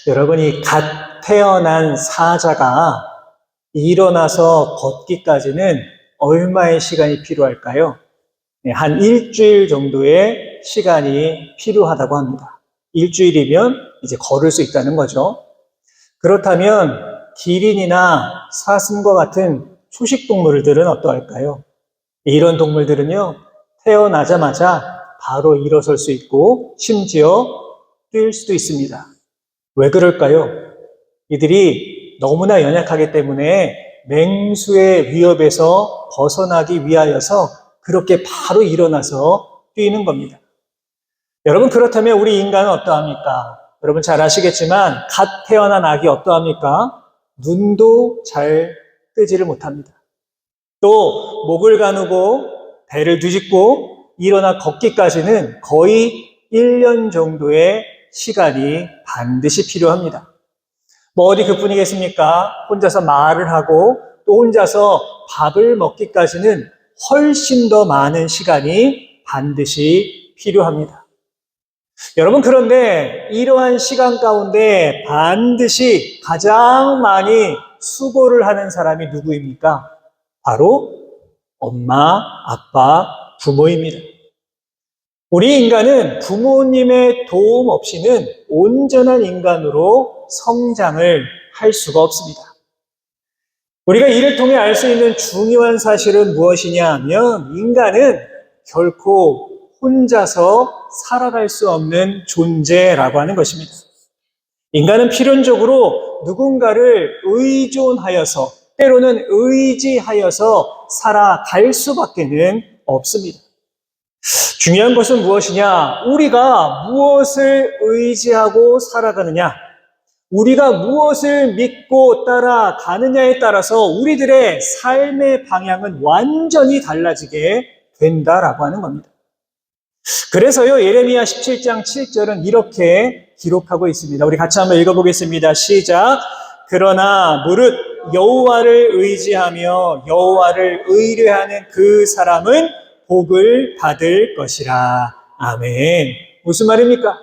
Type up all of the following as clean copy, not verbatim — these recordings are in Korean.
여러분이 갓 태어난 사자가 일어나서 걷기까지는 얼마의 시간이 필요할까요? 네, 한 일주일 정도의 시간이 필요하다고 합니다. 일주일이면 이제 걸을 수 있다는 거죠. 그렇다면 기린이나 사슴과 같은 초식 동물들은 어떠할까요? 이런 동물들은요, 태어나자마자 바로 일어설 수 있고 심지어 뛸 수도 있습니다. 왜 그럴까요? 이들이 너무나 연약하기 때문에 맹수의 위협에서 벗어나기 위하여서 그렇게 바로 일어나서 뛰는 겁니다. 여러분, 그렇다면 우리 인간은 어떠합니까? 여러분 잘 아시겠지만 갓 태어난 아기 어떠합니까? 눈도 잘 뜨지를 못합니다. 또 목을 가누고 배를 뒤집고 일어나 걷기까지는 거의 1년 정도의 시간이 반드시 필요합니다. 뭐 어디 그뿐이겠습니까? 혼자서 말을 하고 또 혼자서 밥을 먹기까지는 훨씬 더 많은 시간이 반드시 필요합니다. 여러분, 그런데 이러한 시간 가운데 반드시 가장 많이 수고를 하는 사람이 누구입니까? 바로 엄마, 아빠, 부모입니다. 우리 인간은 부모님의 도움 없이는 온전한 인간으로 성장을 할 수가 없습니다. 우리가 이를 통해 알 수 있는 중요한 사실은 무엇이냐 하면 인간은 결코 혼자서 살아갈 수 없는 존재라고 하는 것입니다. 인간은 필연적으로 누군가를 의존하여서 때로는 의지하여서 살아갈 수밖에는 없습니다. 중요한 것은 무엇이냐? 우리가 무엇을 의지하고 살아가느냐? 우리가 무엇을 믿고 따라가느냐에 따라서 우리들의 삶의 방향은 완전히 달라지게 된다라고 하는 겁니다. 그래서요, 예레미야 17장 7절은 이렇게 기록하고 있습니다. 우리 같이 한번 읽어보겠습니다. 시작. 그러나 무릇 여호와를 의지하며 여호와를 의뢰하는 그 사람은 복을 받을 것이라. 아멘. 무슨 말입니까?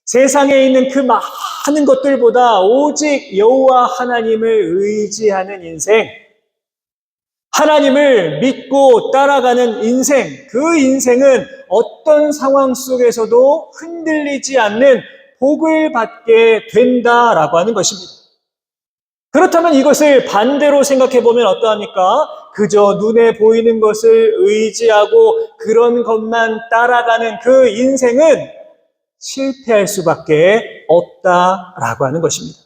세상에 있는 그 많은 것들보다 오직 여호와 하나님을 의지하는 인생, 하나님을 믿고 따라가는 인생, 그 인생은 어떤 상황 속에서도 흔들리지 않는 복을 받게 된다라고 하는 것입니다. 그렇다면 이것을 반대로 생각해 보면 어떠합니까? 그저 눈에 보이는 것을 의지하고 그런 것만 따라가는 그 인생은 실패할 수밖에 없다라고 하는 것입니다.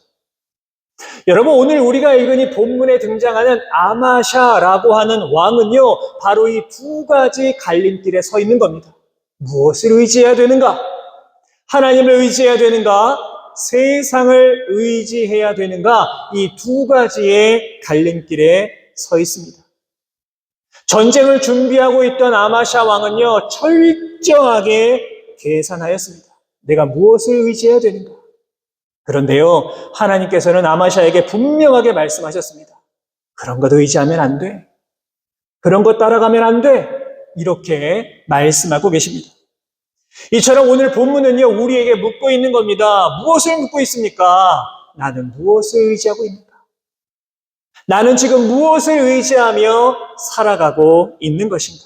여러분, 오늘 우리가 읽은 이 본문에 등장하는 아마샤라고 하는 왕은요, 바로 이 두 가지 갈림길에 서 있는 겁니다. 무엇을 의지해야 되는가? 하나님을 의지해야 되는가? 세상을 의지해야 되는가? 이 두 가지의 갈림길에 서 있습니다. 전쟁을 준비하고 있던 아마샤 왕은요, 철저하게 계산하였습니다. 내가 무엇을 의지해야 되는가? 그런데요, 하나님께서는 아마샤에게 분명하게 말씀하셨습니다. 그런 것 의지하면 안 돼. 그런 것 따라가면 안 돼. 이렇게 말씀하고 계십니다. 이처럼 오늘 본문은요, 우리에게 묻고 있는 겁니다. 무엇을 묻고 있습니까? 나는 무엇을 의지하고 있는가? 나는 지금 무엇을 의지하며 살아가고 있는 것인가?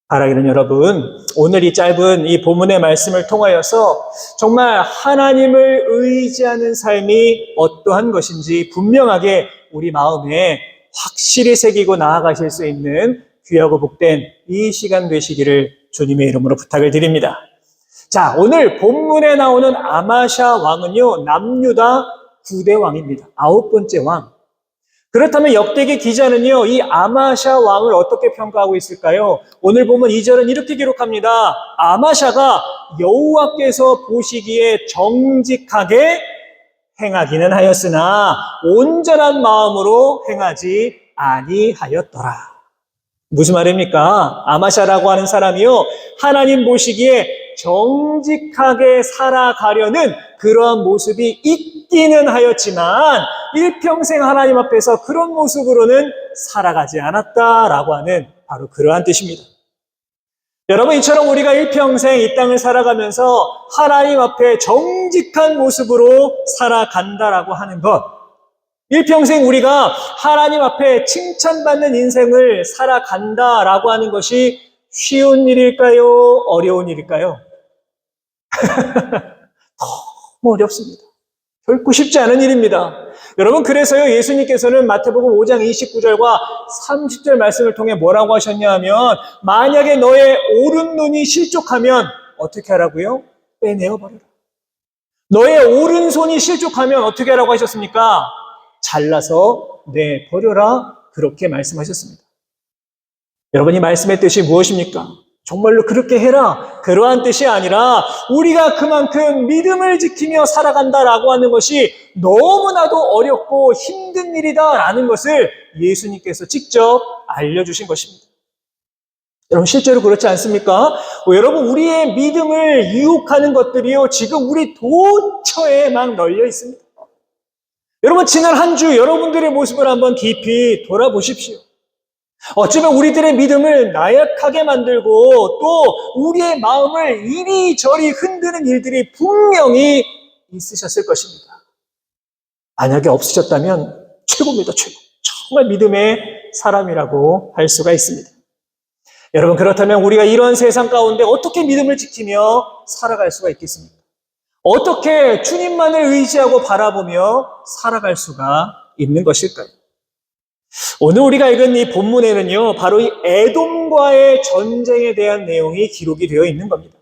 바라기는 여러분, 오늘 이 짧은 이 본문의 말씀을 통하여서 정말 하나님을 의지하는 삶이 어떠한 것인지 분명하게 우리 마음에 확실히 새기고 나아가실 수 있는 귀하고 복된 이 시간 되시기를 주님의 이름으로 부탁을 드립니다. 자, 오늘 본문에 나오는 아마샤 왕은요, 남유다 9대 왕입니다. 9번째 왕. 그렇다면 역대기 기자는요, 이 아마샤 왕을 어떻게 평가하고 있을까요? 오늘 보면 2절은 이렇게 기록합니다. 아마샤가 여호와께서 보시기에 정직하게 행하기는 하였으나 온전한 마음으로 행하지 아니하였더라. 무슨 말입니까? 아마샤라고 하는 사람이요, 하나님 보시기에 정직하게 살아가려는 그러한 모습이 있기는 하였지만 일평생 하나님 앞에서 그런 모습으로는 살아가지 않았다라고 하는 바로 그러한 뜻입니다. 여러분, 이처럼 우리가 일평생 이 땅을 살아가면서 하나님 앞에 정직한 모습으로 살아간다라고 하는 것, 일평생 우리가 하나님 앞에 칭찬받는 인생을 살아간다라고 하는 것이 쉬운 일일까요? 어려운 일일까요? 너무 어렵습니다. 결코 쉽지 않은 일입니다. 여러분, 그래서요, 예수님께서는 마태복음 5장 29절과 30절 말씀을 통해 뭐라고 하셨냐 하면, 만약에 너의 오른눈이 실족하면 어떻게 하라고요? 빼내어 버려라. 너의 오른손이 실족하면 어떻게 하라고 하셨습니까? 잘라서 내버려라. 그렇게 말씀하셨습니다. 여러분, 이 말씀의 뜻이 무엇입니까? 정말로 그렇게 해라. 그러한 뜻이 아니라 우리가 그만큼 믿음을 지키며 살아간다라고 하는 것이 너무나도 어렵고 힘든 일이다라는 것을 예수님께서 직접 알려주신 것입니다. 여러분, 실제로 그렇지 않습니까? 여러분, 우리의 믿음을 유혹하는 것들이요, 지금 우리 도처에 막 널려 있습니다. 여러분, 지난 한 주 여러분들의 모습을 한번 깊이 돌아보십시오. 어쩌면 우리들의 믿음을 나약하게 만들고 또 우리의 마음을 이리저리 흔드는 일들이 분명히 있으셨을 것입니다. 만약에 없으셨다면 최고입니다, 최고. 정말 믿음의 사람이라고 할 수가 있습니다. 여러분, 그렇다면 우리가 이런 세상 가운데 어떻게 믿음을 지키며 살아갈 수가 있겠습니까? 어떻게 주님만을 의지하고 바라보며 살아갈 수가 있는 것일까요? 오늘 우리가 읽은 이 본문에는요, 바로 이 에돔과의 전쟁에 대한 내용이 기록이 되어 있는 겁니다.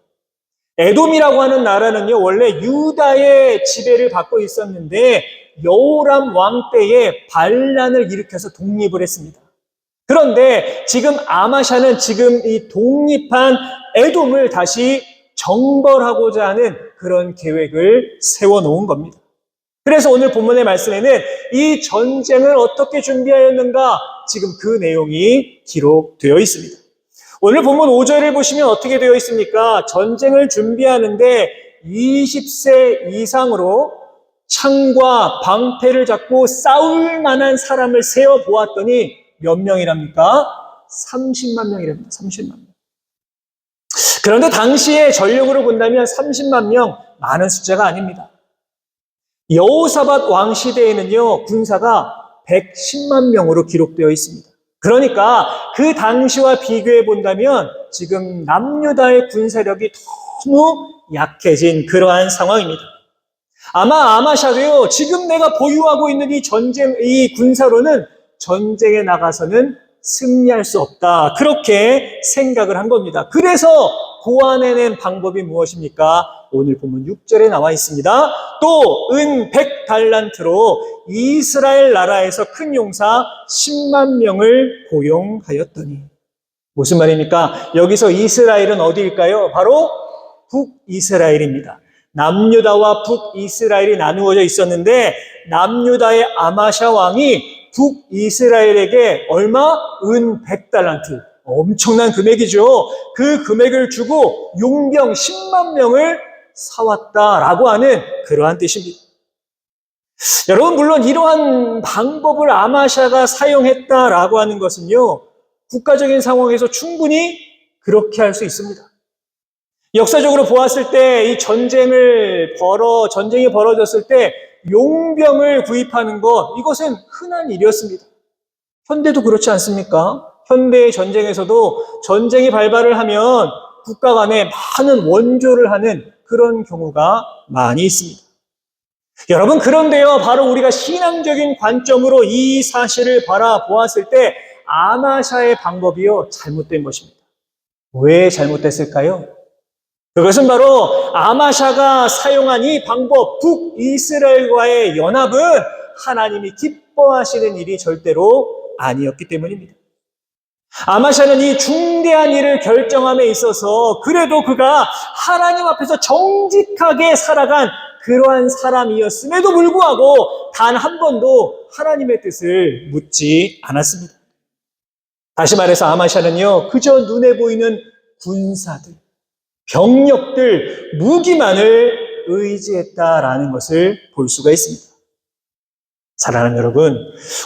에돔이라고 하는 나라는요, 원래 유다의 지배를 받고 있었는데 여호람 왕 때에 반란을 일으켜서 독립을 했습니다. 그런데 지금 아마샤는 지금 이 독립한 에돔을 다시 정벌하고자 하는 그런 계획을 세워놓은 겁니다. 그래서 오늘 본문의 말씀에는 이 전쟁을 어떻게 준비하였는가, 지금 그 내용이 기록되어 있습니다. 오늘 본문 5절을 보시면 어떻게 되어 있습니까? 전쟁을 준비하는데 20세 이상으로 창과 방패를 잡고 싸울 만한 사람을 세어 보았더니 몇 명이랍니까? 30만 명이랍니다. 30만 명. 그런데 당시의 전력으로 본다면 30만 명, 많은 숫자가 아닙니다. 여호사밧 왕 시대에는요, 군사가 110만 명으로 기록되어 있습니다. 그러니까 그 당시와 비교해 본다면 지금 남유다의 군사력이 너무 약해진 그러한 상황입니다. 아마 아마샤도요, 지금 내가 보유하고 있는 이 군사로는 전쟁에 나가서는 승리할 수 없다, 그렇게 생각을 한 겁니다. 그래서 고안해낸 방법이 무엇입니까? 오늘 본문 6절에 나와 있습니다. 또 은 100달란트로 이스라엘 나라에서 큰 용사 10만 명을 고용하였더니. 무슨 말입니까? 여기서 이스라엘은 어디일까요? 바로 북이스라엘입니다. 남유다와 북이스라엘이 나누어져 있었는데 남유다의 아마샤 왕이 북이스라엘에게 얼마? 은 100달란트. 엄청난 금액이죠. 그 금액을 주고 용병 10만 명을 사왔다라고 하는 그러한 뜻입니다. 여러분, 물론 이러한 방법을 아마샤가 사용했다라고 하는 것은요, 국가적인 상황에서 충분히 그렇게 할 수 있습니다. 역사적으로 보았을 때 이 전쟁이 벌어졌을 때 용병을 구입하는 것, 이것은 흔한 일이었습니다. 현대도 그렇지 않습니까? 현대의 전쟁에서도 전쟁이 발발을 하면 국가 간에 많은 원조를 하는 그런 경우가 많이 있습니다. 여러분, 그런데요, 바로 우리가 신앙적인 관점으로 이 사실을 바라보았을 때 아마샤의 방법이요, 잘못된 것입니다. 왜 잘못됐을까요? 그것은 바로 아마샤가 사용한 이 방법, 북이스라엘과의 연합은 하나님이 기뻐하시는 일이 절대로 아니었기 때문입니다. 아마샤는 이 중대한 일을 결정함에 있어서 그래도 그가 하나님 앞에서 정직하게 살아간 그러한 사람이었음에도 불구하고 단 한 번도 하나님의 뜻을 묻지 않았습니다. 다시 말해서 아마샤는요, 그저 눈에 보이는 군사들, 병력들, 무기만을 의지했다라는 것을 볼 수가 있습니다. 사랑하는 여러분,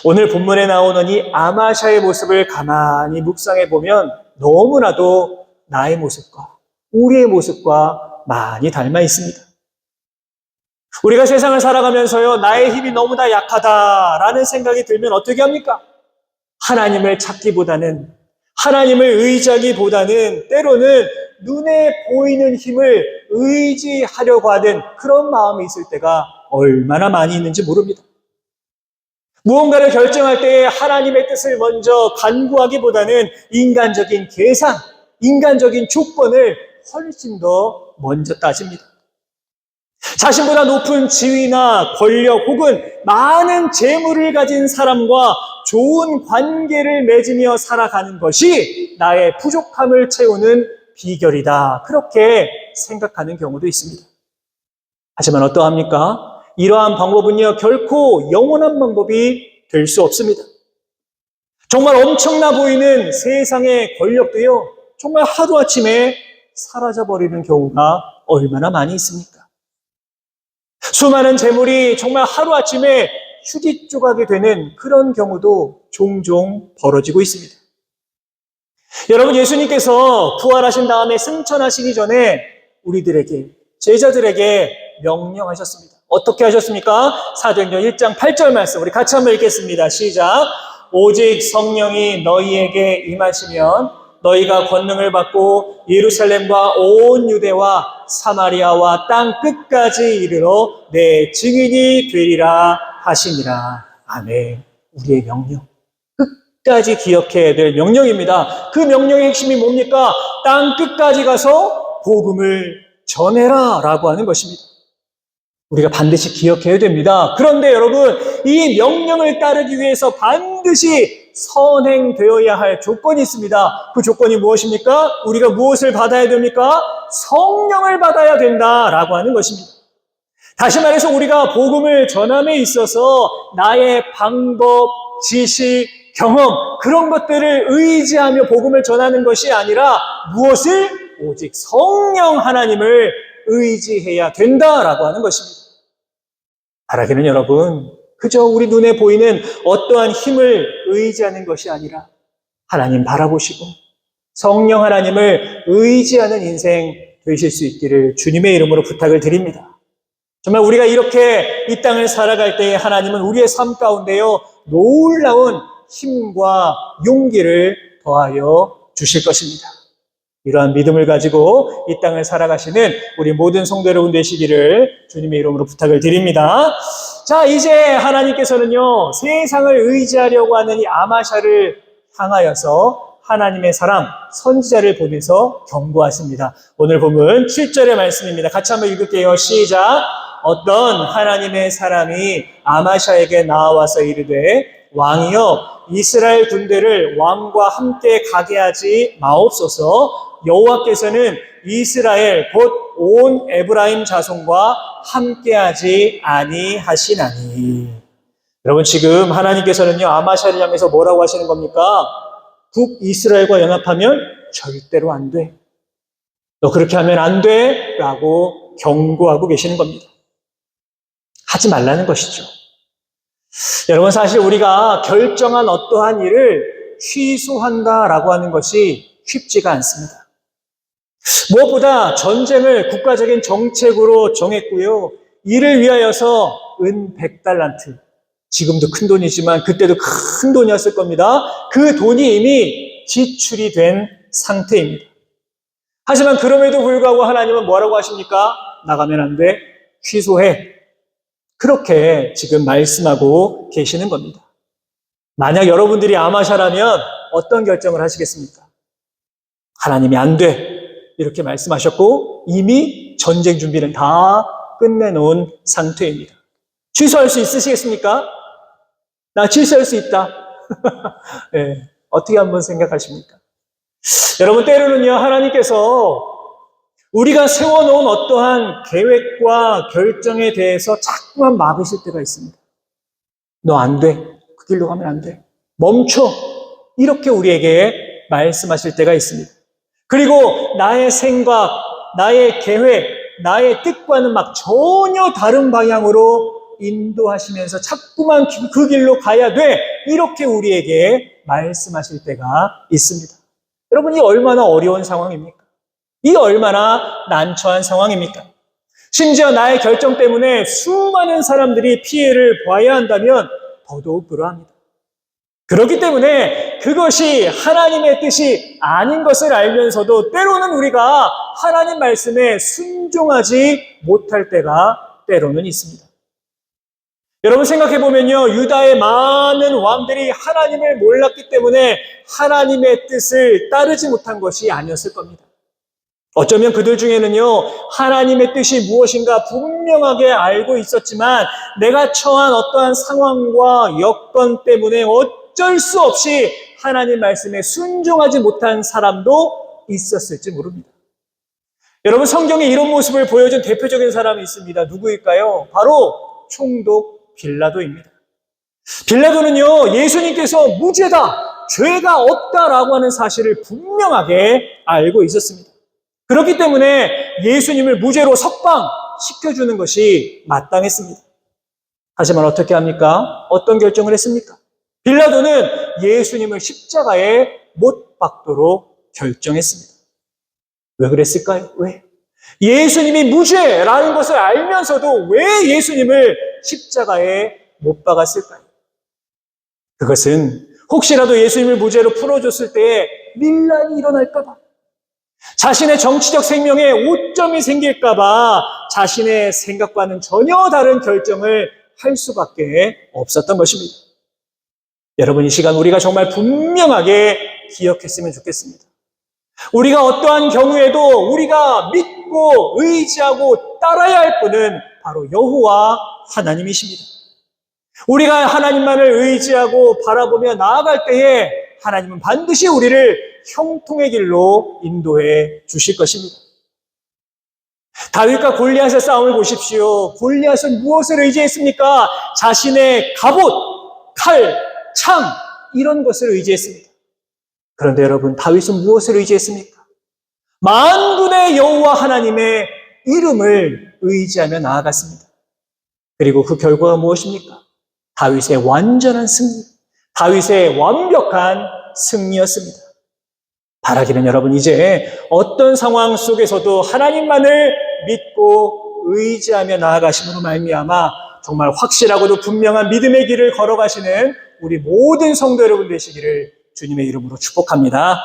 오늘 본문에 나오는 이 아마샤의 모습을 가만히 묵상해 보면 너무나도 나의 모습과 우리의 모습과 많이 닮아 있습니다. 우리가 세상을 살아가면서요, 나의 힘이 너무나 약하다라는 생각이 들면 어떻게 합니까? 하나님을 찾기보다는, 하나님을 의지하기보다는 때로는 눈에 보이는 힘을 의지하려고 하는 그런 마음이 있을 때가 얼마나 많이 있는지 모릅니다. 무언가를 결정할 때 하나님의 뜻을 먼저 간구하기보다는 인간적인 계산, 인간적인 조건을 훨씬 더 먼저 따집니다. 자신보다 높은 지위나 권력 혹은 많은 재물을 가진 사람과 좋은 관계를 맺으며 살아가는 것이 나의 부족함을 채우는 비결이다. 그렇게 생각하는 경우도 있습니다. 하지만 어떠합니까? 이러한 방법은요, 결코 영원한 방법이 될 수 없습니다. 정말 엄청나 보이는 세상의 권력도요, 정말 하루아침에 사라져버리는 경우가 얼마나 많이 있습니까? 수많은 재물이 정말 하루아침에 휴지 조각이 되는 그런 경우도 종종 벌어지고 있습니다. 여러분, 예수님께서 부활하신 다음에 승천하시기 전에 우리들에게, 제자들에게 명령하셨습니다. 어떻게 하셨습니까? 사도행전 1장 8절 말씀 우리 같이 한번 읽겠습니다. 시작. 오직 성령이 너희에게 임하시면 너희가 권능을 받고 예루살렘과 온 유대와 사마리아와 땅 끝까지 이르러 내 증인이 되리라 하시니라. 아멘. 우리의 명령. 끝까지 기억해야 될 명령입니다. 그 명령의 핵심이 뭡니까? 땅 끝까지 가서 복음을 전해라 라고 하는 것입니다. 우리가 반드시 기억해야 됩니다. 그런데 여러분, 이 명령을 따르기 위해서 반드시 선행되어야 할 조건이 있습니다. 그 조건이 무엇입니까? 우리가 무엇을 받아야 됩니까? 성령을 받아야 된다라고 하는 것입니다. 다시 말해서 우리가 복음을 전함에 있어서 나의 방법, 지식, 경험 그런 것들을 의지하며 복음을 전하는 것이 아니라 무엇을? 오직 성령 하나님을 의지해야 된다라고 하는 것입니다. 바라기는 여러분, 그저 우리 눈에 보이는 어떠한 힘을 의지하는 것이 아니라 하나님 바라보시고 성령 하나님을 의지하는 인생 되실 수 있기를 주님의 이름으로 부탁을 드립니다. 정말 우리가 이렇게 이 땅을 살아갈 때에 하나님은 우리의 삶 가운데요, 놀라운 힘과 용기를 더하여 주실 것입니다. 이러한 믿음을 가지고 이 땅을 살아가시는 우리 모든 성도 여러분 되시기를 주님의 이름으로 부탁을 드립니다. 자, 이제 하나님께서는요, 세상을 의지하려고 하는 이 아마샤를 향하여서 하나님의 사람, 선지자를 보내서 경고하십니다. 오늘 본문 7절의 말씀입니다. 같이 한번 읽을게요. 시작. 어떤 하나님의 사람이 아마샤에게 나와서 이르되 왕이여, 이스라엘 군대를 왕과 함께 가게 하지 마옵소서. 여호와께서는 이스라엘 곧 온 에브라임 자손과 함께하지 아니하시나니. 여러분, 지금 하나님께서는요, 아마샤를 향해서 뭐라고 하시는 겁니까? 북이스라엘과 연합하면 절대로 안 돼. 너 그렇게 하면 안 돼. 라고 경고하고 계시는 겁니다. 하지 말라는 것이죠. 여러분, 사실 우리가 결정한 어떠한 일을 취소한다라고 하는 것이 쉽지가 않습니다. 무엇보다 전쟁을 국가적인 정책으로 정했고요. 이를 위하여서 은 100달란트. 지금도 큰 돈이지만 그때도 큰 돈이었을 겁니다. 그 돈이 이미 지출이 된 상태입니다. 하지만 그럼에도 불구하고 하나님은 뭐라고 하십니까? 나가면 안 돼. 취소해. 그렇게 지금 말씀하고 계시는 겁니다. 만약 여러분들이 아마샤라면 어떤 결정을 하시겠습니까? 하나님이 안 돼. 이렇게 말씀하셨고 이미 전쟁 준비는 다 끝내놓은 상태입니다. 취소할 수 있으시겠습니까? 나 취소할 수 있다. 네, 어떻게 한번 생각하십니까? 여러분, 때로는요, 하나님께서 우리가 세워놓은 어떠한 계획과 결정에 대해서 자꾸만 막으실 때가 있습니다. 너 안 돼. 그 길로 가면 안 돼. 멈춰. 이렇게 우리에게 말씀하실 때가 있습니다. 그리고 나의 생각, 나의 계획, 나의 뜻과는 막 전혀 다른 방향으로 인도하시면서 자꾸만 그 길로 가야 돼. 이렇게 우리에게 말씀하실 때가 있습니다. 여러분, 이 얼마나 어려운 상황입니까? 이 얼마나 난처한 상황입니까? 심지어 나의 결정 때문에 수많은 사람들이 피해를 봐야 한다면 더더욱 그러합니다. 그렇기 때문에 그것이 하나님의 뜻이 아닌 것을 알면서도 때로는 우리가 하나님 말씀에 순종하지 못할 때가 때로는 있습니다. 여러분 생각해 보면요, 유다의 많은 왕들이 하나님을 몰랐기 때문에 하나님의 뜻을 따르지 못한 것이 아니었을 겁니다. 어쩌면 그들 중에는요, 하나님의 뜻이 무엇인가 분명하게 알고 있었지만 내가 처한 어떠한 상황과 여건 때문에 어쩔 수 없이 하나님 말씀에 순종하지 못한 사람도 있었을지 모릅니다. 여러분 성경에 이런 모습을 보여준 대표적인 사람이 있습니다. 누구일까요? 바로 총독 빌라도입니다. 빌라도는요, 예수님께서 무죄다, 죄가 없다라고 하는 사실을 분명하게 알고 있었습니다. 그렇기 때문에 예수님을 무죄로 석방시켜주는 것이 마땅했습니다. 하지만 어떻게 합니까? 어떤 결정을 했습니까? 빌라도는 예수님을 십자가에 못 박도록 결정했습니다. 왜 그랬을까요? 왜? 예수님이 무죄라는 것을 알면서도 왜 예수님을 십자가에 못 박았을까요? 그것은 혹시라도 예수님을 무죄로 풀어줬을 때에 밀란이 일어날까봐, 자신의 정치적 생명에 오점이 생길까봐 자신의 생각과는 전혀 다른 결정을 할 수밖에 없었던 것입니다. 여러분, 이 시간 우리가 정말 분명하게 기억했으면 좋겠습니다. 우리가 어떠한 경우에도 우리가 믿고 의지하고 따라야 할 분은 바로 여호와 하나님이십니다. 우리가 하나님만을 의지하고 바라보며 나아갈 때에 하나님은 반드시 우리를 형통의 길로 인도해 주실 것입니다. 다윗과 골리앗의 싸움을 보십시오. 골리앗은 무엇을 의지했습니까? 자신의 갑옷, 칼, 창, 이런 것을 의지했습니다. 그런데 여러분, 다윗은 무엇을 의지했습니까? 만군의 여호와 하나님의 이름을 의지하며 나아갔습니다. 그리고 그 결과가 무엇입니까? 다윗의 완전한 승리, 다윗의 완벽한 승리였습니다. 바라기는 여러분, 이제 어떤 상황 속에서도 하나님만을 믿고 의지하며 나아가심으로 말미암아 정말 확실하고도 분명한 믿음의 길을 걸어가시는 우리 모든 성도 여러분 되시기를 주님의 이름으로 축복합니다.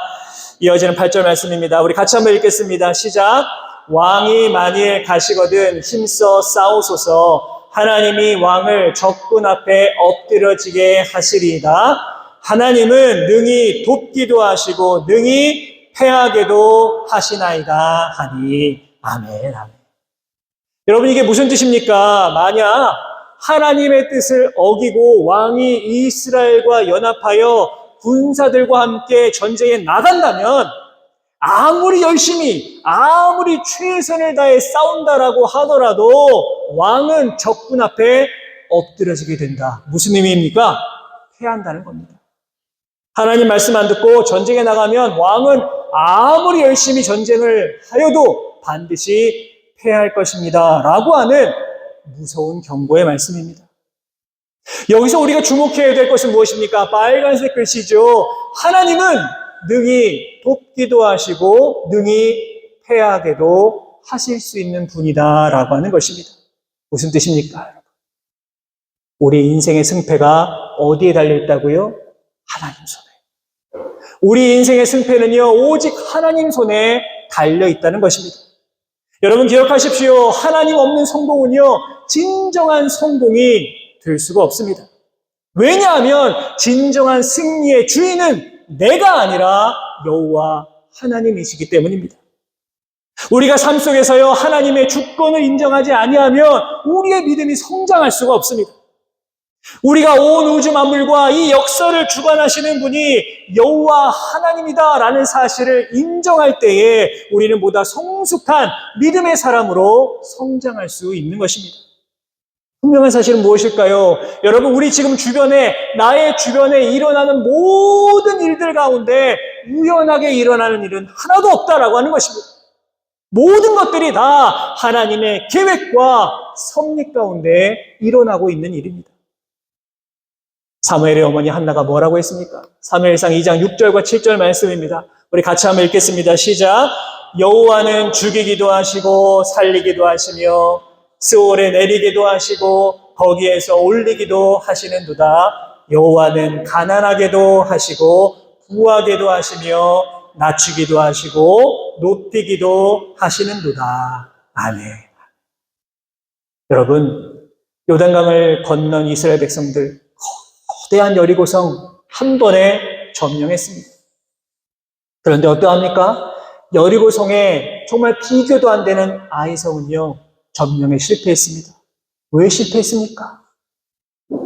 이어지는 8절 말씀입니다. 우리 같이 한번 읽겠습니다. 시작. 왕이 만일 가시거든 힘써 싸우소서. 하나님이 왕을 적군 앞에 엎드러지게 하시리이다. 하나님은 능히 돕기도 하시고 능히 패하게도 하시나이다 하니. 아멘, 아멘. 여러분, 이게 무슨 뜻입니까? 만약 하나님의 뜻을 어기고 왕이 이스라엘과 연합하여 군사들과 함께 전쟁에 나간다면 아무리 열심히, 아무리 최선을 다해 싸운다라고 하더라도 왕은 적군 앞에 엎드러지게 된다. 무슨 의미입니까? 패한다는 겁니다. 하나님 말씀 안 듣고 전쟁에 나가면 왕은 아무리 열심히 전쟁을 하여도 반드시 패할 것입니다. 라고 하는 무서운 경고의 말씀입니다. 여기서 우리가 주목해야 될 것은 무엇입니까? 빨간색 글씨죠. 하나님은 능히 돕기도 하시고 능히 패하게도 하실 수 있는 분이다 라고 하는 것입니다. 무슨 뜻입니까? 우리 인생의 승패가 어디에 달려있다고요? 하나님 손에. 우리 인생의 승패는요, 오직 하나님 손에 달려있다는 것입니다. 여러분 기억하십시오. 하나님 없는 성공은요, 진정한 성공이 될 수가 없습니다. 왜냐하면 진정한 승리의 주인은 내가 아니라 여호와 하나님이시기 때문입니다. 우리가 삶 속에서요, 하나님의 주권을 인정하지 아니하면 우리의 믿음이 성장할 수가 없습니다. 우리가 온 우주 만물과 이 역사를 주관하시는 분이 여호와 하나님이다라는 사실을 인정할 때에 우리는 보다 성숙한 믿음의 사람으로 성장할 수 있는 것입니다. 분명한 사실은 무엇일까요? 여러분, 우리 지금 주변에, 나의 주변에 일어나는 모든 일들 가운데 우연하게 일어나는 일은 하나도 없다라고 하는 것입니다. 모든 것들이 다 하나님의 계획과 섭리 가운데 일어나고 있는 일입니다. 사무엘의 어머니 한나가 뭐라고 했습니까? 사무엘상 2장 6절과 7절 말씀입니다. 우리 같이 한번 읽겠습니다. 시작. 여호와는 죽이기도 하시고 살리기도 하시며 스올에 내리기도 하시고 거기에서 올리기도 하시는도다. 여호와는 가난하게도 하시고 부하게도 하시며 낮추기도 하시고 높이기도 하시는도다. 아멘. 여러분, 요단강을 건넌 이스라엘 백성들 거대한 여리고성 한 번에 점령했습니다. 그런데 어떠합니까? 여리고성에 정말 비교도 안 되는 아이성은요, 점령에 실패했습니다. 왜 실패했습니까?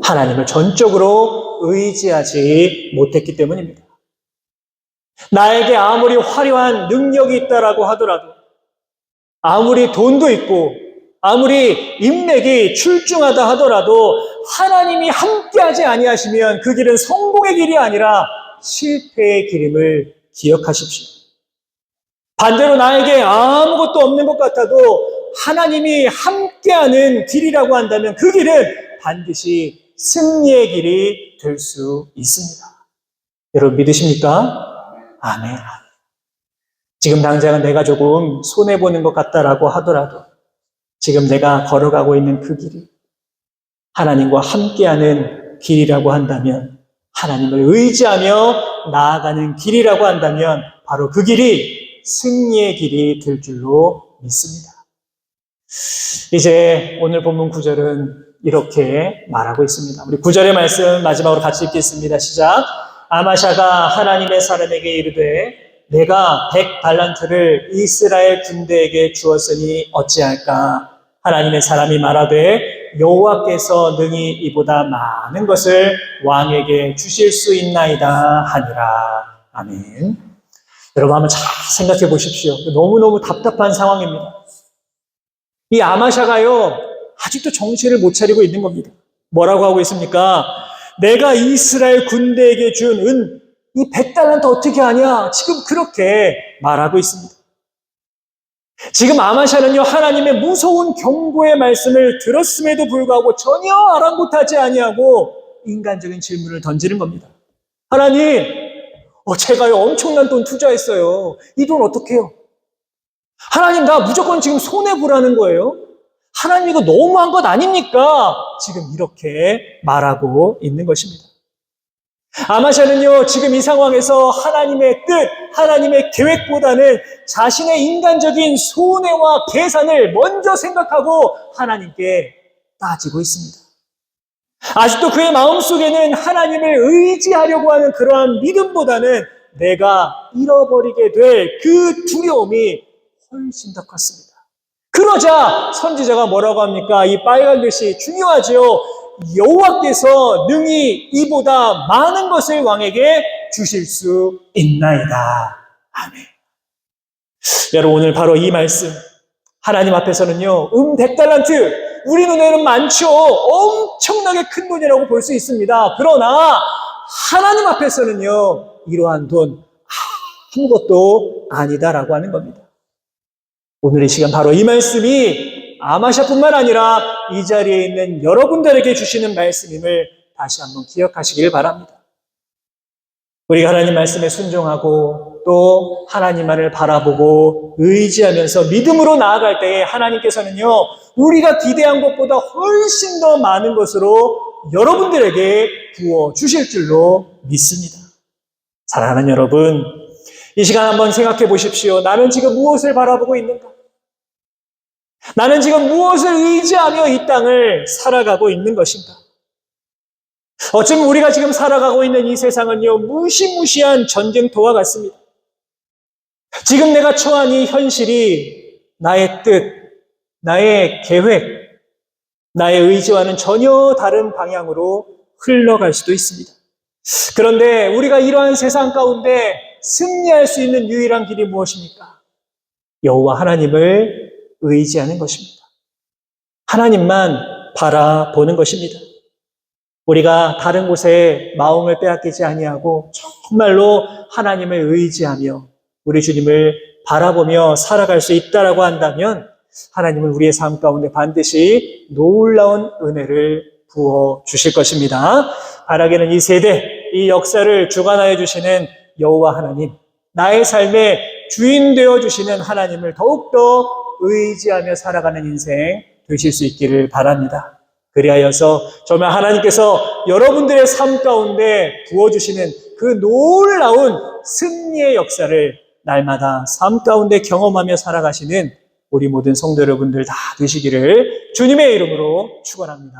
하나님을 전적으로 의지하지 못했기 때문입니다. 나에게 아무리 화려한 능력이 있다라고 하더라도, 아무리 돈도 있고, 아무리 인맥이 출중하다 하더라도 하나님이 함께하지 아니하시면 그 길은 성공의 길이 아니라 실패의 길임을 기억하십시오. 반대로 나에게 아무것도 없는 것 같아도 하나님이 함께하는 길이라고 한다면 그 길은 반드시 승리의 길이 될 수 있습니다. 여러분 믿으십니까? 아멘. 지금 당장은 내가 조금 손해보는 것 같다라고 하더라도 지금 내가 걸어가고 있는 그 길이 하나님과 함께하는 길이라고 한다면, 하나님을 의지하며 나아가는 길이라고 한다면 바로 그 길이 승리의 길이 될 줄로 믿습니다. 이제 오늘 본문 9절은 이렇게 말하고 있습니다. 우리 9절의 말씀 마지막으로 같이 읽겠습니다. 시작. 아마샤가 하나님의 사람에게 이르되 내가 100달란트를 이스라엘 군대에게 주었으니 어찌할까? 하나님의 사람이 말하되 여호와께서 능히 이보다 많은 것을 왕에게 주실 수 있나이다 하니라. 아멘. 여러분 한번 잘 생각해 보십시오. 너무너무 답답한 상황입니다. 이 아마샤가요, 아직도 정신을 못 차리고 있는 겁니다. 뭐라고 하고 있습니까? 내가 이스라엘 군대에게 준 은, 이 100달란트 어떻게 하냐? 지금 그렇게 말하고 있습니다. 지금 아마샤는요, 하나님의 무서운 경고의 말씀을 들었음에도 불구하고 전혀 아랑곳하지 아니하고 인간적인 질문을 던지는 겁니다. 하나님, 제가요 엄청난 돈 투자했어요. 이 돈 어떻게 해요? 하나님, 나 무조건 지금 손해보라는 거예요? 하나님, 이거 너무한 것 아닙니까? 지금 이렇게 말하고 있는 것입니다. 아마샤는요, 지금 이 상황에서 하나님의 뜻, 하나님의 계획보다는 자신의 인간적인 손해와 계산을 먼저 생각하고 하나님께 따지고 있습니다. 아직도 그의 마음속에는 하나님을 의지하려고 하는 그러한 믿음보다는 내가 잃어버리게 될 그 두려움이 훨씬 더 컸습니다. 그러자 선지자가 뭐라고 합니까? 이 빨간 글씨 중요하죠. 여호와께서 능히 이보다 많은 것을 왕에게 주실 수 있나이다. 아멘. 여러분 오늘 바로 이 말씀, 하나님 앞에서는요 100달란트 우리 눈에는 많죠. 엄청나게 큰 돈이라고 볼 수 있습니다. 그러나 하나님 앞에서는요 이러한 돈 아무것도 아니다라고 하는 겁니다. 오늘 이 시간 바로 이 말씀이 아마샤뿐만 아니라 이 자리에 있는 여러분들에게 주시는 말씀임을 다시 한번 기억하시길 바랍니다. 우리가 하나님 말씀에 순종하고 또 하나님만을 바라보고 의지하면서 믿음으로 나아갈 때에 하나님께서는요 우리가 기대한 것보다 훨씬 더 많은 것으로 여러분들에게 부어주실 줄로 믿습니다. 사랑하는 여러분, 이 시간 한번 생각해 보십시오. 나는 지금 무엇을 바라보고 있는가? 나는 지금 무엇을 의지하며 이 땅을 살아가고 있는 것인가? 어쩌면 우리가 지금 살아가고 있는 이 세상은요, 무시무시한 전쟁터와 같습니다. 지금 내가 처한 이 현실이 나의 뜻, 나의 계획, 나의 의지와는 전혀 다른 방향으로 흘러갈 수도 있습니다. 그런데 우리가 이러한 세상 가운데 승리할 수 있는 유일한 길이 무엇입니까? 여호와 하나님을 의지하는 것입니다. 하나님만 바라보는 것입니다. 우리가 다른 곳에 마음을 빼앗기지 아니하고 정말로 하나님을 의지하며 우리 주님을 바라보며 살아갈 수 있다라고 한다면 하나님은 우리의 삶 가운데 반드시 놀라운 은혜를 부어 주실 것입니다. 바라기는 이 세대, 이 역사를 주관하여 주시는 여호와 하나님, 나의 삶에 주인 되어주시는 하나님을 더욱더 의지하며 살아가는 인생 되실 수 있기를 바랍니다. 그리하여서 정말 하나님께서 여러분들의 삶 가운데 부어주시는 그 놀라운 승리의 역사를 날마다 삶 가운데 경험하며 살아가시는 우리 모든 성도 여러분들 다 되시기를 주님의 이름으로 축원합니다.